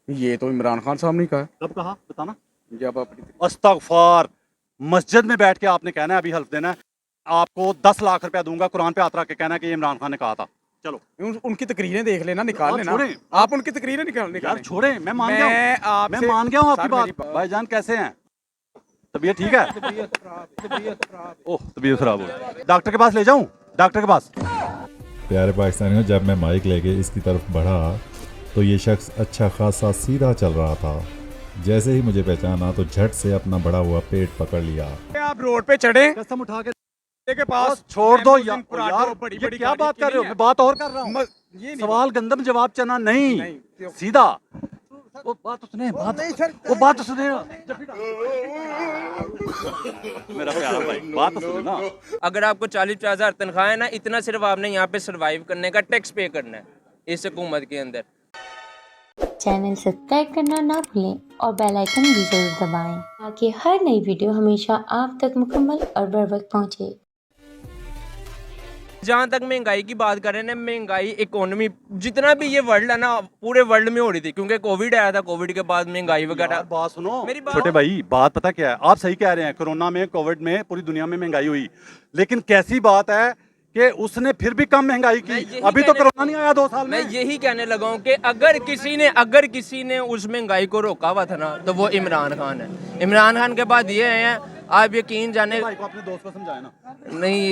ये तो इमरान खान साहब ने कहा। कब कहा बताना। जब अपनी अस्तगफार, मस्जिद में बैठ के आपने कहना है, अभी हल्फ देना है, आपको 10 लाख रुपया दूंगा, कुरान पे हाथ रख के कहना है कि ये इमरान खान ने कहा था। चलो उनकी तकरीरें देख लेना, निकाल आप लेना। छोड़ें। आप उनकी तकरीरें यार निकालें। छोड़ें, मैं मान गया हूँ, मैं आपसे मान गया हूँ आपकी सर, बात। मेरी भाईजान कैसे हैं? तबीयत ठीक है? ओह तबीयत खराब हो, डॉक्टर के पास ले जाऊं? डॉक्टर के पास। प्यारे पाकिस्तानियों, जब मैं माइक लेके इसकी तरफ बढ़ा तो ये शख्स अच्छा खासा सीधा चल रहा था। जैसे ही मुझे पहचाना तो झट से अपना बढ़ा हुआ पेट पकड़ लिया। आप रोड पे चढ़े कसम उठा के के पास छोड़ दो यार, यार, बड़ी ये बड़ी क्या बात कर रहे हो? मैं बात और कर रहा हूँ। ये नहीं सवाल गंदम जवाब चना नहीं, नहीं। सीधा। वो बात तो सुने, बात नहीं सर, वो बात तो सुने। मेरा प्यारा भाई, बात तो सुने ना। अगर आपको 40-50 हज़ार तनख्वाह है ना, इतना सिर्फ आपने यहाँ पे सरवाइव करने का टैक्स पे करना है इस हुकूमत के अंदर। चैनल सब्सक्राइब करना ना भूलें और बेल आइकन भी जरूर दबाएं ताकि हर नई वीडियो हमेशा आप तक मुकम्मल और बर वक्त पहुंचे। जहाँ तक महंगाई की बात करें ना, महंगाई इकोनॉमी जितना भी ये वर्ल्ड है ना, पूरे वर्ल्ड में हो रही थी, क्योंकि कोविड आया था। कोविड के बाद महंगाई वगैरह। यार बात सुनो मेरी बात- छोटे भाई, बात पता क्या है? आप सही कह रहे हैं, कोरोना में, कोविड में पूरी दुनिया में महंगाई हुई, लेकिन कैसी बात है कि उसने फिर भी कम महंगाई मैं की। यही अभी तो कहने- कोरोना नहीं आया 2 साल मैं में। यही कहने लगा हूँ कि अगर किसी ने उस महंगाई को रोका हुआ था ना, तो वो इमरान खान है। इमरान खान के बाद ये हैं, आप यकीन जाने। भाई को अपने दोस्त को समझाए ना। नहीं,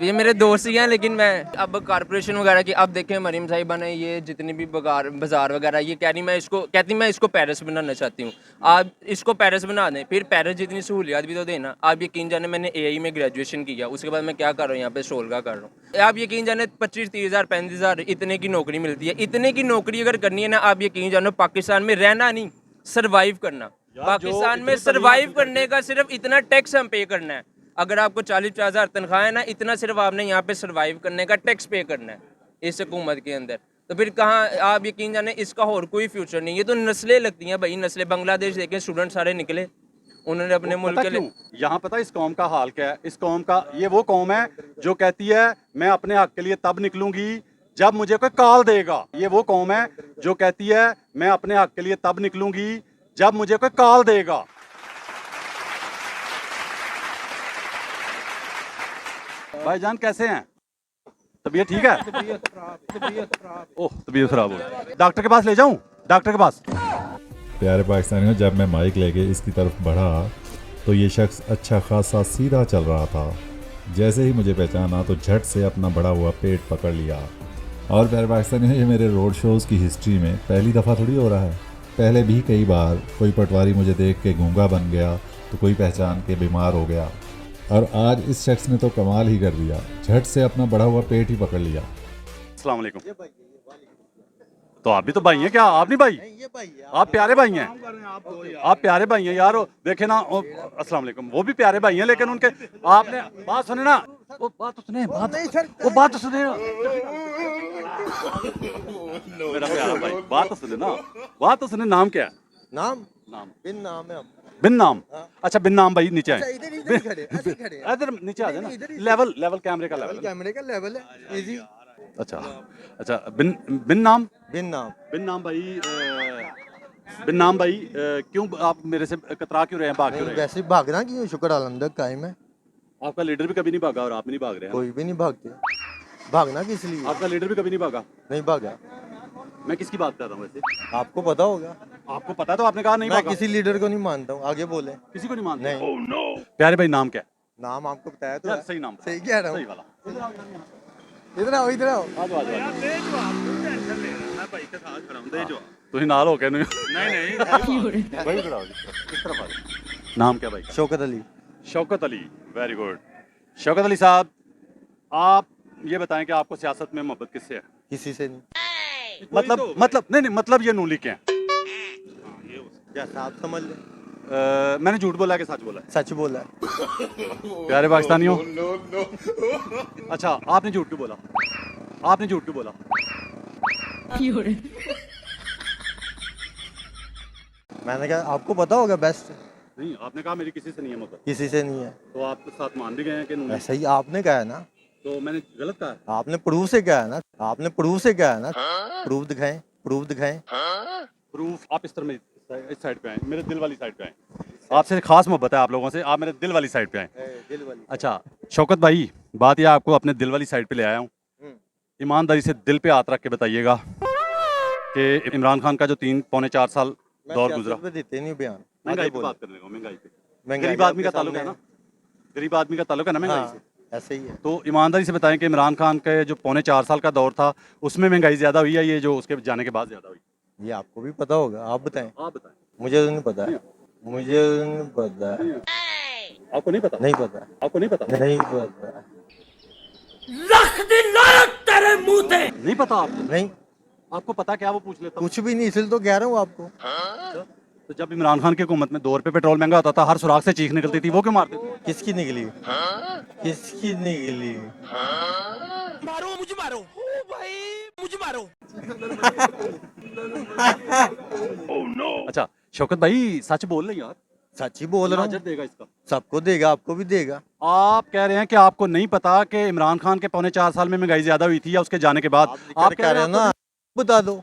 ये मेरे दोस्त ही हैं, लेकिन मैं अब कारपोरेशन वगैरह की, अब देखें मरीम साहिबा ने ये जितनी भी बाजार वगैरह, ये कहती मैं इसको पेरिस बनाना चाहती हूँ। आप इसको पेरिस बना दें, फिर पेरिस जितनी सहूलियात भी तो देना। आप यकीन जाने मैंने एआई में ग्रेजुएशन किया, उसके बाद मैं क्या कर रहा हूँ यहाँ पे, स्टोल का कर रहा हूँ। आप यकीन जाने 25-30 हज़ार 35 हज़ार इतने की नौकरी मिलती है। इतने की नौकरी अगर करनी है ना, आप यकीन जानो पाकिस्तान में रहना नहीं, सर्वाइव करना। पाकिस्तान में सर्वाइव करने का सिर्फ इतना टैक्स हम पे करना है। अगर आपको 40-50 हज़ार तनख्वाह है ना, इतना सिर्फ आपने यहाँ पे सर्वाइव करने का टैक्स पे करना है इस हुकूमत के अंदर। तो फिर कहाँ, आप यकीन जाने इसका और कोई फ्यूचर नहीं। ये तो नस्लें लगती हैं भाई, नस्लें। बांग्लादेश देखें, स्टूडेंट सारे निकले, उन्होंने अपने मुल्क के लिए। यहाँ पता है इस कौम का हाल क्या है? इस कौम का, ये वो कौम है जो कहती है मैं अपने हक के लिए तब निकलूंगी जब मुझे कोई कॉल देगा। ये वो कौम है जो कहती है मैं अपने हक के लिए तब निकलूंगी जब मुझे कोई कॉल देगा। भाईजान कैसे हैं? तबीयत ठीक है? ओह तबीयत खराब हो, डॉक्टर के पास ले जाऊं? डॉक्टर के पास। प्यारे पाकिस्तानियों, जब मैं माइक लेके इसकी तरफ बढ़ा तो ये शख्स अच्छा खासा सीधा चल रहा था। जैसे ही मुझे पहचाना तो झट से अपना बढ़ा हुआ पेट पकड़ लिया। और प्यारे पाकिस्तानियों, ये मेरे रोड शोज़ की हिस्ट्री में पहली दफ़ा थोड़ी हो रहा है। पहले भी कई बार कोई पटवारी मुझे देख के गूंगा बन गया तो कोई पहचान के बीमार हो गया, और आज इस शख्स ने तो कमाल ही कर दिया, झट से अपना बढ़ा हुआ पेट ही पकड़ लिया। अस्सलाम वालेकुम। तो आप भी तो भाई हैं क्या? आप नहीं भाई? ये भाई आप प्यारे भाई हैं, आप प्यारे भाई हैं यार। देखे ना, अस्सलाम वालेकुम, वो भी प्यारे भाई हैं, लेकिन उनके, आपने बात सुने ना, वो बात तो सुने, वो बात तो सुने। मेरा प्यारा भाई, बात तो सुने ना, बात तो सुने। नाम क्या है? नाम नाम बिन नाम है। बिन नाम। अच्छा बिन नाम भाई, नीचे आए, इधर इधर खड़े, ऐसे खड़े हैं। इधर नीचे आ जाए ना। इधर ही- लेवल कैमरे का लेवल। कैमरे का लेवल है, इजी। अच्छा अच्छा, बिन नाम। बिन नाम बिन नाम भाई, बिन नाम भाई, क्यों आप मेरे से कतरा क्यों रहे हैं, भाग क्यों रहे हैं? वैसे भागना क्यों, शुक्र अलहमद कायम है। आपका लीडर भी कभी नहीं भागा और आप भी नहीं भाग रहे हैं। कोई भी नहीं भागते, भागना किस लिए? आपका लीडर भी कभी नहीं भागा। नहीं भागा, मैं किसकी बात कर रहा हूँ वैसे? आपको पता होगा। आपको पता है तो आपने कहा नहीं मैं भागा। किसी लीडर को नहीं मानता हूँ, आगे बोले। किसी को नहीं मानते? नहीं। प्यारे भाई नाम क्या है? नाम आपको बताया तो यार है। सही नाम बताओ। सही कह रहा सही हूँ। वाला। इधर आओ, इधर आओ। आ जाओ, आ जाओ। ਤੁਸੀਂ ਨਾਲ ਹੋ ਕੇ ਨਹੀਂ ਨਹੀਂ भाई इधर आओ जी, इस तरफ आ जाओ। नाम क्या भाई? शौकत अली। Shaukat Ali, very good. शौकत अली साहब, आप ये बताएं कि आपको सियासत में मोहब्बत किससे है? किसी से नहीं, मतलब नहीं, मतलब ये नूली के हैं। जैसा आप समझ ले। मैंने झूठ बोला कि सच बोला है? सच बोला है। प्यारे पाकिस्तानियों, अच्छा आपने झूठ क्यों बोला? आपने झूठ क्यों बोला? मैंने कहा आपको पता होगा बेस्ट। नहीं, आपने कहा मेरी किसी से नहीं है मोहब्बत, किसी से नहीं है, तो आप साथ मान भी गए हैं कि नूली? ऐसा ही आपने कहा है ना। तो मैंने गलत कहा है? आपने प्रूफ से कहा है ना, आपने प्रूफ से कहा है ना। प्रूफ दिखाएं, प्रूफ दिखाएं। प्रूफ आप इस तरह इस साइड पे आए, मेरे दिल वाली साइड पे आए। आपसे खास मोहब्बत है आप लोगों से, आप मेरे दिल वाली साइड पे आए। दिल वाली। अच्छा शौकत भाई, बात यह आपको अपने दिल वाली साइड पे ले आया हूँ। ईमानदारी से दिल पे हाथ रख के बताइएगा कि इमरान खान का जो 3 पौने 4 साल दौर गुजरा। पे देते नहीं बयान। महंगाई पे बात करने को, महंगाई पे गरीब आदमी का ताल्लुक है ना, गरीब आदमी का ताल्लुक है ना महंगाई से। ऐसे ही है। तो ईमानदारी से बताएं कि इमरान खान के जो पौने 4 साल का दौर था उसमें महंगाई ज़्यादा हुई है, ये जो उसके जाने के बाद ज़्यादा हुई? ये आपको भी पता होगा, आप बताएं। आप बताएं। मुझे तो नहीं पता है, मुझे नहीं पता है। आपको नहीं पता? नहीं पता, आपको नहीं पता? नहीं पता, नहीं पता आपको? नहीं आपको पता क्या, वो पूछ लेता हूँ। कुछ भी नहीं, इसलिए तो कह रहा हूँ आपको। तो जब इमरान खान की हुकूमत में 2 रुपये पेट्रोल महंगा होता था, हर सुराख से चीख निकलती थी, वो क्यों मारते थे? किसकी निकली? किसकी निकली? मारो मुझे, मारो ओ भाई मुझे मारो। अच्छा शौकत भाई, सच बोल रहे यार, सच ही बोल रहा अजर हूँ। देगा इसका। सबको देगा, आपको भी देगा। आप कह रहे हैं कि आपको नहीं पता कि इमरान खान के पौने 4 साल में महंगाई ज्यादा हुई थी या उसके जाने के बाद? आप कह रहे हो ना, बता दो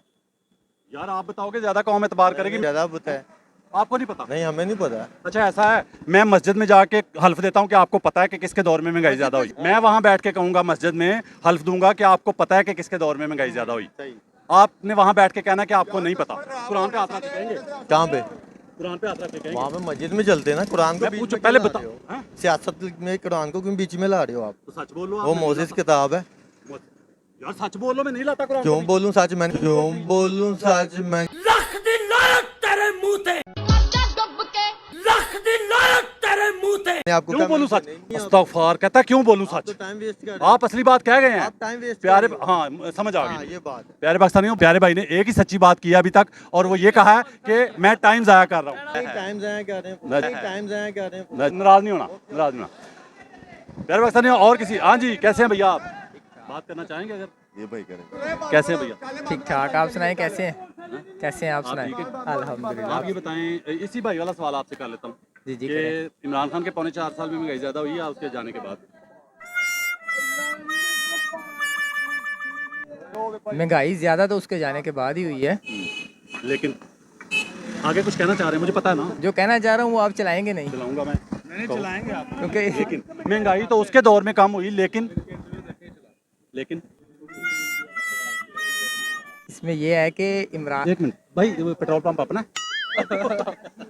यार आप बताओगे ज्यादा कौन एतबार करेगी? ज्यादा बताए। आपको नहीं पता? नहीं, हमें नहीं पता। अच्छा ऐसा है, मैं मस्जिद में जाके हल्फ देता हूँ कि आपको पता है कि किसके दौर में महंगाई ज्यादा हुई। मैं वहां बैठ के कहूंगा मस्जिद में, हल्फ दूंगा कि आपको पता है कि किसके दौर में महंगाई ज्यादा हुई। आपने वहां बैठ के कहना कि आपको नहीं पता। कुरान पे हाथ रख के कहेंगे? कहाँ पे? कुरान पे हाथ रख के कहेंगे? वहाँ पे मस्जिद में चलते हैं ना, कुरान को मैं बीच पूछो, में पहले क्यों ला बता। रहे हो? हाँ? सियासत में कुरान को क्यों बीच में ला रहे हो आप? तो सच बोलो। वो मोसेस किताब है। यार सच बोलो, मैं नहीं लाता कुरान। क्यों बोलूं सच मैं? क्यों बोलूं सच मैं? रख दी लानत तेरे मुंह ते, रख दी लानत तेरे मुंह ते। मैं आपको क्यों क्या बोलूं सच? नहीं, आप अस्तगफार कहता है, क्यों बोलूं तो सच? टाइम वेस्ट कर रहे हो। आप असली बात कह गए हैं। आप टाइम वेस्ट प्यारे, कर रहे हो। हाँ समझ आ हाँ, गई। ये बात है। प्यारे पाकिस्तानियों, प्यारे भाई ने एक ही सच्ची बात की है अभी तक, और वो ये कहा है कि मैं टाइम जाया कर रहा हूँ। टाइम जाया कर रहे नहीं। हैं, टाइम जाया कर रहे हैं। नाराज नहीं होना, नाराज नहीं होना। प्यारे पाकिस्तानियों, और किसी, हाँ जी कैसे हैं भैया? आप बात करना चाहेंगे अगर? ये भाई करें। कैसे हैं भैया? ठीक ठाक। आप सुनाएं, कैसे हैं? कैसे हैं आप? आप सुनाएं। ठीक हैं? अल्हम्दुलिल्लाह। आप ये बताएं, इसी भाई वाला सवाल आपसे कर लेता हूँ जी जी कि करें। इमरान खान के पौने 4 साल में महंगाई ज्यादा हुई है उसके जाने के बाद? महंगाई ज्यादा तो उसके जाने के बाद ही हुई है। लेकिन आगे कुछ कहना चाह रहे हैं, मुझे पता है ना। जो कहना चाह रहा हूँ वो आप चलाएंगे नहीं, चलाऊंगा मैं, नहीं चलाएंगे आप। क्योंकि लेकिन महंगाई तो उसके दौर में कम हुई, लेकिन इसमें ये है कि इमरान, एक मिनट भाई, वो पेट्रोल पंप अपना है?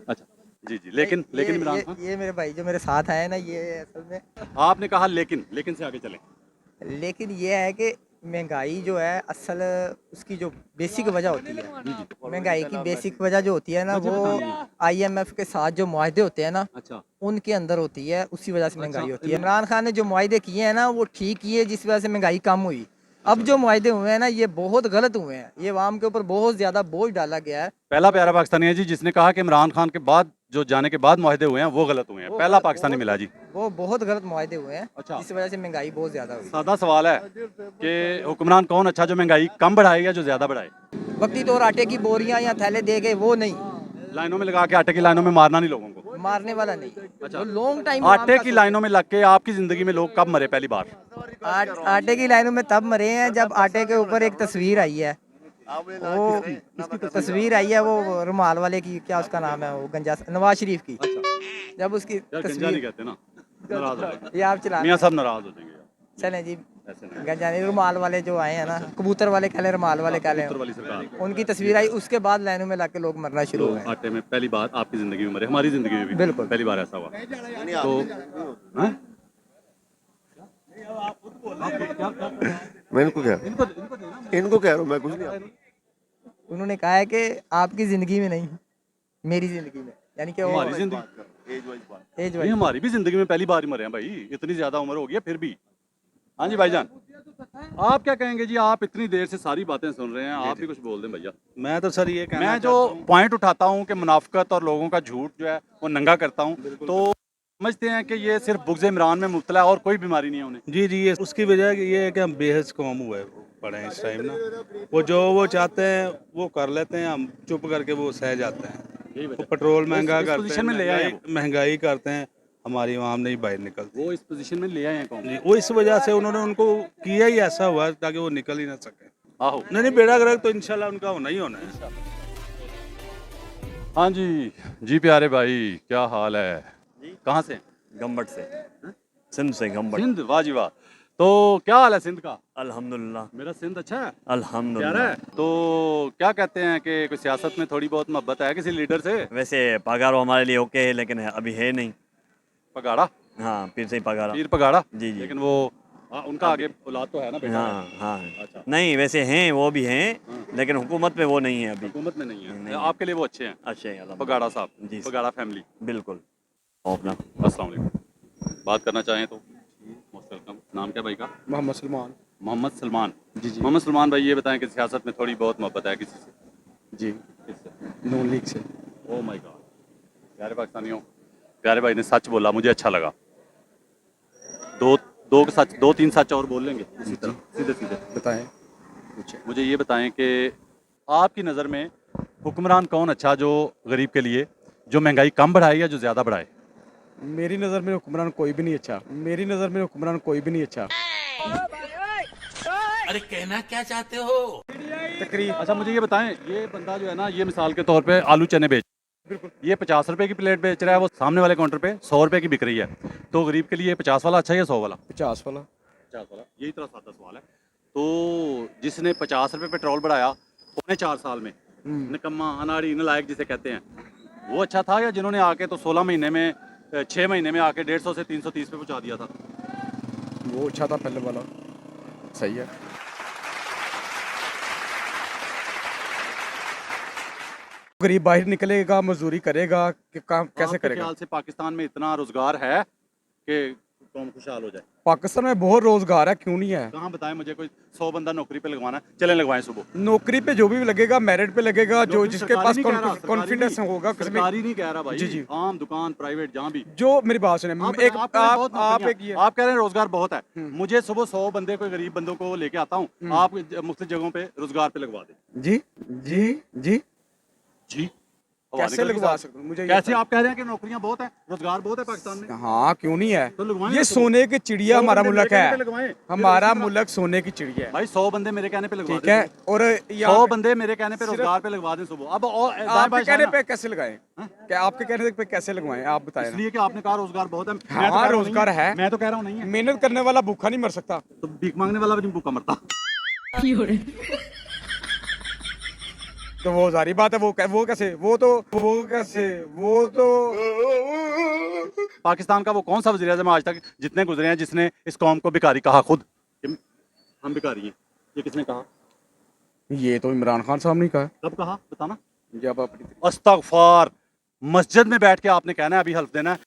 अच्छा जी जी, लेकिन इमरान खान, ये मेरे भाई जो मेरे साथ आए ना, ये असल में, आपने कहा लेकिन से आगे चलें। लेकिन ये है कि महंगाई जो है असल उसकी जो बेसिक वजह होती है, महंगाई की बेसिक वजह जो होती है ना, वो IMF के साथ जो मुआहदे होते हैं ना, अच्छा उनके अंदर होती है, उसी वजह से महंगाई होती है। इमरान खान ने जो मुआहदे किए हैं ना, वो ठीक किए, जिस वजह से महंगाई कम हुई। अब जो मुआहदे हुए हैं ना, ये बहुत गलत हुए हैं, ये अवाम के ऊपर बहुत ज्यादा बोझ डाला गया है। पहला प्यारा पाकिस्तानी है जी जिसने कहा कि इमरान खान के बाद जो जाने के बाद मुआहदे हुए हैं वो गलत हुए हैं। पहला पाकिस्तानी मिला जी। वो बहुत गलत मुआहदे हुए हैं, अच्छा। जिस वजह से महंगाई बहुत ज्यादा हुई। सादा सवाल है कि हुक्मरान कौन अच्छा, जो महंगाई कम बढ़ाए या जो ज्यादा बढ़ाए? वक्ती तौर आटे की बोरियां या थैले दे गए, वो नहीं, लाइनों में लगा के आटे की लाइनों में मारना नहीं लोगों को। मारने वाला नहीं। अच्छा। जो लॉन्ग टाइम आटे की लाइनों में लग के आपकी जिंदगी में लोग कब मरे पहली बार? आटे की लाइनों में तब मरे हैं जब आटे के ऊपर एक तस्वीर आई है, वो तस्वीर आई है, वो रुमाल वाले की, क्या उसका नाम है, वो गंजा, नवाज शरीफ की। जब उसकी यार गंजा नहीं तस्वीर, कहते ना, नाराज हो जाएंगे ये आप चला मियां साहब, नाराज हो जाएंगे यार। चलें जी, ऐसे नहीं, गंजा नहीं, रुमाल वाले जो आए हैं ना, कबूतर वाले कह लें, रुमाल वाले कह लें, उत्तर वाली सरकार। उनकी तस्वीर आई, उसके बाद लाइनों में लाके लोग मरना शुरू तो हो गए। आटे में पहली बार आपकी जिंदगी में मरे, हमारी जिंदगी में भी बिल्कुल। पहली बार ऐसा हुआ। तो हैं? मैं इनको कह रहा हूँ, इनको कह रहा हूँ, मैं कुछ नहीं। उन्होंने कहा है कि आपकी जिंदगी में नहीं, मेरी जिंदगी में, यानी कि वो हमारी जिंदगी, एज नहीं वाइज। हमारी भी जिंदगी में पहली बार ही मरे हैं भाई, इतनी ज्यादा उम्र हो गई है फिर भी। हाँ जी भाईजान, आप क्या कहेंगे जी? आप इतनी देर से सारी बातें सुन रहे हैं, आप भी कुछ बोल दें भैया। मैं तो सर ये कहना मैं जो पॉइंट उठाता हूँ कि मुनाफिकत और लोगों का झूठ जो है वो नंगा करता हूँ, तो समझते हैं कि ये सिर्फ बुग़्ज़ इमरान में मुब्तला है और कोई बीमारी नहीं है उन्हें। जी जी, ये उसकी वजह ये है कि हम बेहद कौम हुए पड़े हैं इस टाइम ना, वो जो वो चाहते हैं वो कर लेते हैं, हम चुप करके वो सह जाते हैं। यही वो वजह, पेट्रोल महंगा इस करते पोजीशन हैं, में ले आए हैं महंगाई करते हैं, हमारी आवाम नहीं बाहर निकलती। वो इस पोजीशन में ले आए हैं कौन? जी, वो इस वजह से उन्होंने उनको किया ही ऐसा हुआ ताकि वो निकल ही ना सके। आहो, नहीं बेड़ा गर्क तो इंशाल्लाह उनका होना ही होना है। हाँ जी जी प्यारे भाई, क्या हाल है? कहाँ से? गम्बट से, सिंध से गम्बट। सिंध, वाह जी वाह। तो क्या हाल है सिंध का? अल्हम्दुलिल्लाह। मेरा सिंध अच्छा है, प्यारा अल्हम्दुलिल्लाह। है। तो क्या कहते हैं कि कोई सियासत में थोड़ी बहुत मोहब्बत है किसी लीडर से? वैसे पगारो हमारे लिए ओके है, लेकिन अभी है नहीं। पगाड़ा? हाँ, पीर से ही पगारा। पीर पगाड़ा? जी जी। लेकिन वो उनका आगे औलाद तो है ना बेटा? हाँ हाँ। अच्छा। नहीं, वैसे हैं, वो भी हैं, लेकिन हुकूमत में वो नहीं है अभी। हुकूमत में नहीं है, नहीं। आपके लिए वो अच्छे हैं? अच्छे हैं अल्हम्दुलिल्लाह। पगाड़ा साहब जी सर। पगाड़ा फैमिली, बिल्कुल। अपना अस्सलाम वालेकुम। बात करना चाहें तो मोस्ट वेलकम। नाम क्या भाई का? मोहम्मद सलमान। मोहम्मद सलमान। जी जी मोहम्मद सलमान भाई, ये बताएं कि सियासत में थोड़ी बहुत मोहब्बत है किसी से? जी किससे? नून लीग से। Oh my God. प्यारे पाकिस्तानियों, प्यारे भाई ने सच बोला, मुझे अच्छा लगा। दो सच, दो तीन सच और बोल लेंगे इसी तरह सीधे सीधे। बताएं पूछे। मुझे ये बताएं कि आपकी नज़र में हुक्मरान कौन अच्छा, जो गरीब के लिए जो महंगाई कम बढ़ाए या जो ज़्यादा बढ़ाए? मेरी नज़र में हुक्मरान कोई भी नहीं अच्छा। मेरी नज़र में हुक्मरान कोई भी नहीं अच्छा। अरे कहना क्या चाहते हो? तकरीर। अच्छा मुझे ये बताएं, ये बंदा जो है ना, ये मिसाल के तौर पे आलू चने बेच, ये 50 रुपए की प्लेट बेच रहा है, वो सामने वाले काउंटर पे 100 रुपए की बिक रही है। तो गरीब के लिए 50 वाला अच्छा है या 100 वाला? 50 वाला। 50 वाला। यही तरह सादा सवाल है। तो जिसने 50 रुपए पेट्रोल बढ़ाया पौने 4 साल में, निकम्मा, अनाड़ी, नलायक जिसे कहते हैं, वो अच्छा था, या जिन्होंने आके तो 16 महीने में 6 महीने में आके 150 से 330 पे पहुंचा दिया था? वो अच्छा था पहले वाला। सही है। गरीब बाहर निकलेगा, मजदूरी करेगा कि काम कैसे आपके करेगा? ख्याल से पाकिस्तान में इतना रोजगार है कि कौम खुशहाल हो जाए? पाकिस्तान में बहुत रोजगार है, क्यों नहीं है? कहाँ बताएं मुझे, कोई 100 बंदा नौकरी पे लगवाना है, चलें लगवाएं सुबह। नौकरी पे जो भी लगेगा, मेरिट पे लगेगा, जो नौकरी जिसके सरकारी पास नहीं कह रहा, कॉन्फिडेंस सरकारी होगा। नहीं, सरकारी नहीं कह रहा भाई। जी जी। आम दुकान, प्राइवेट, जहाँ भी। जो मेरी बात सुने, आप एक कह रहे हैं बहुत आप नौकरियां। एक ये आप कह रहे हैं रोजगार बहुत है, मुझे सुबह 100 बंदे कोई गरीब बंदों को लेके आता हूँ, आप मुख्तलिफ जगहों पे रोजगार पे लगवा दें। जी जी जी जी कैसे लगवा सकते हैं? मुझे ये कैसे? बताइए। आप कह रहे हैं कि नौकरियां बहुत है, रोजगार बहुत है पाकिस्तान में। हाँ, क्यों नहीं है? तो लगवाएं ये ना सोने की चिड़िया हमारा मुल्क है। लगवाएं। हमारा मुल्क सोने की चिड़िया है। भाई 100 बंदे मेरे कहने पे लगवा ठीक है। और 100 बंदे मेरे कहने पे रोजगार पे लगवा दें सुबह। अब और आपके कहने पे कैसे लगाएं? क्या आपके कहने पे कैसे लगवाएं? आप बताएं। इसलिए कि आपने कहा रोजगार बहुत है। मैं तो हाँ, कह रहा हूँ रोजगार नहीं है। मैं तो कह रहा हूँ नहीं है। मेहनत करने वाला भूखा नहीं मर सकता। तो भीख मांगने वाला भी नहीं भूखा मरता। तो वो जारी बात है। वो कैसे? वो तो पाकिस्तान का वो कौन सा वज़ीर-ए-आज़म आज तक जितने गुजरे हैं जिसने इस कौम को भिखारी कहा? खुद कि हम भिखारी हैं, ये किसने कहा? ये तो इमरान खान साहब ने कहा। कब कहा बताना? जब अपनी अस्तगफार। मस्जिद में बैठ के आपने कहना है, अभी हल्फ देना है,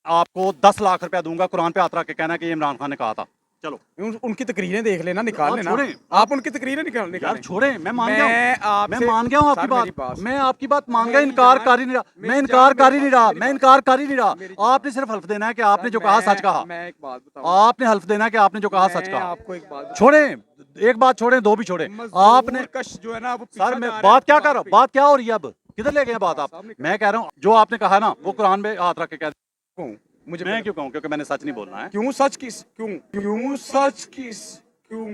आपको 10 लाख रुपया दूंगा, कुरान पे हाथ रख के कहना है कि ये इमरान खान ने कहा था। चलो उनकी तकरीरें देख लेना, निकाल आप लेना। छोड़ें। आप उनकी तकरीरें यार निकालें। छोड़ें, मैं मान गया हूं आपसे- मैं मान गया हूं आपकी सर, मेरी बात। बात- मैं आपकी बात मान गया, मेरी इनकार जान- कर ही नहीं रहा। मेरी मैं इनकार जान- कर ही नहीं रहा। मेरी मैं बात- इनकार कर ही नहीं रहा। मेरी जान- आपने सिर्फ हल्फ देना है कि आपने जो कहा सच कहा। मैं एक बात बताऊं। आपने हल्फ देना है कि आपने जो कहा सच मैं कहा। आपको एक बात छोड़ें, एक बात छोड़ें, दो भी छोड़ें। आपने कश जो है ना, वो सर पीछा मैं जा रहा बात है क्या कर रहा हूँ? पे। बात क्या हो रही है? अब किधर ले गए बात आप? मैं कह रहा हूँ जो आपने कहा ना, वो कुरान में हाथ रख के कह। क्यों? मुझे मैं क्यों कहूँ? क्योंकि मैंने सच नहीं बोलना है। क्यों सच किस? क्यों सच किस? क्यों?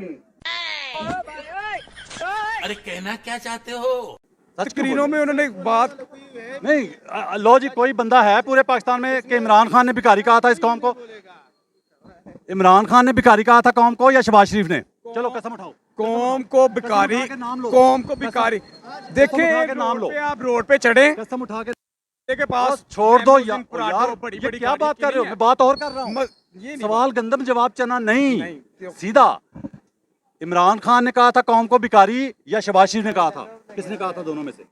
अरे कहना क्या चाहते हो? सच क्यों तकरीरों में उन्होंने बात नहीं लो जी, कोई बंदा है पूरे पाकिस्तान में कि इमरान खान ने भिखारी कहा था इस कौम को? इमरान खान ने भिखारी कहा था कौम को या शहबाज शरीफ ने? चलो कसम उठाओ। कौम को भिखारी, कसम उठा के नाम लो। कौम को भिखारी। देखे उठा के नाम लो। आप रोड पे चढ़े कसम उठा के के पास छोड़ दो लैम्बोर्गिनी यार। पराडो, बड़ी ये बड़ी क्या गाड़ी बात की कर रहे हो? नहीं मैं बात और कर रहा हूँ। है। ये नहीं सवाल गंदम जवाब चना नहीं, नहीं। सीधा। इमरान खान ने कहा था कौम को भिखारी या शहबाज शरीफ ने कहा था? किसने कहा था दोनों में से?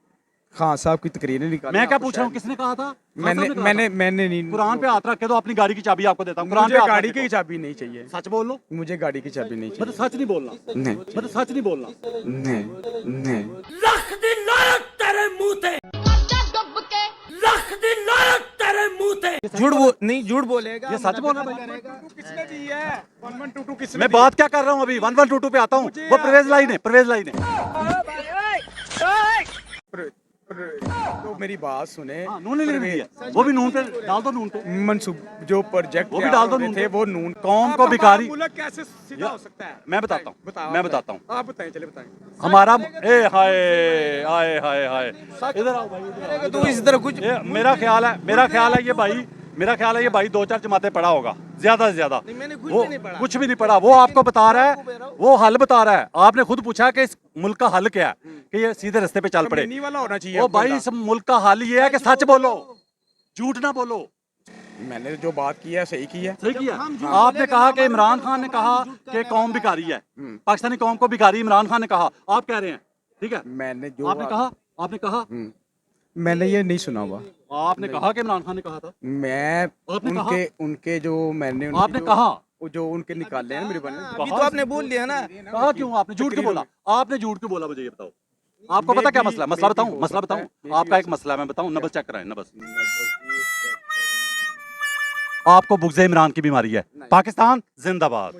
खान साहब की तकरीरें निकाली। मैं क्या पूछ रहा हूँ, किसने कहा था? खान साहब ने कहा था? मैंने नहीं। कुरान पे हाथ रख के दो, अपनी गाड़ी की चाबी आपको देता हूँ। कुरान पे मुझे हाथ रख गाड़ी के की दो। चाबी नहीं चाहिए। सच बोल लो। मुझे गाड़ी की चाबी नहीं मतलब चाहिए। सच नहीं बोलना। नहीं मतलब सच नहीं बोलना। नहीं। लख दी लायक तेरे मुंह ते, लख दी लायक तेरे मुंह ते। झूठ बोलेगा। ये सच बोल रहा है। किसने दी है? 1122 किसने मैं दी? बात क्या कर रहा हूँ अभी? 1122 पे आता हूँ। वो परवेज लाइन है, परवेज लाइन है। तो मेरी बात सुने, हाँ, नून नहीं लेनी है, वो भी नून पे डाल दो, नून पे मंसूब जो प्रोजेक्ट वो भी डाल दो नून थे पे। वो नून कौम को भिखारी मुल्क कैसे सीधा हो सकता है? मैं बताता हूँ, मैं बताता हूँ। आप बताएं, चले बताएं। हमारा ए हाय हाय हाय हाय, इधर आओ भाई, इधर आओ। तो इस तरह कुछ मेरा ख्याल है ये भाई 2-4 जमातें पढ़ा होगा ज्यादा से ज्यादा। वो कुछ भी नहीं पढ़ा, वो आपको बता रहा है, वो हल बता रहा है। आपने खुद पूछा कि इस मुल्क का हल क्या है, कि ये सीधे रास्ते पे चल पड़े। कमीनी वाला होना चाहिए वो बंदा। भाई इस मुल्क का हल ये है कि सच बोलो, झूठ ना बोलो। मैंने जो बात की है सही की है। सही किया। आपने कहा कि इमरान खान ने कहा कि कौम भिखारी है, पाकिस्तानी कौम को भिखारी इमरान खान ने कहा, आप कह रहे हैं, ठीक है? मैंने जो आपने कहा मैंने ये नहीं सुना हुआ। आपने कहा कि इमरान खान ने कहा था। मैं आपने उनके जो मैंने आपने कहा वो जो उनके निकाले हैं ना मेरे बने। अभी तो आपने बोल दिया ना। कहा क्यों? आपने झूठ क्यों बोला? आपने झूठ क्यों बोला? मुझे ये बताओ। आपको पता क्या मसला है? मसला बताऊं? आपका एक मसला है, मैं बताऊं, नब्ज चेक कराएं, नब्ज। आपको बुग़्ज़-ए-इमरान की बीमारी है। पाकिस्तान जिंदाबाद।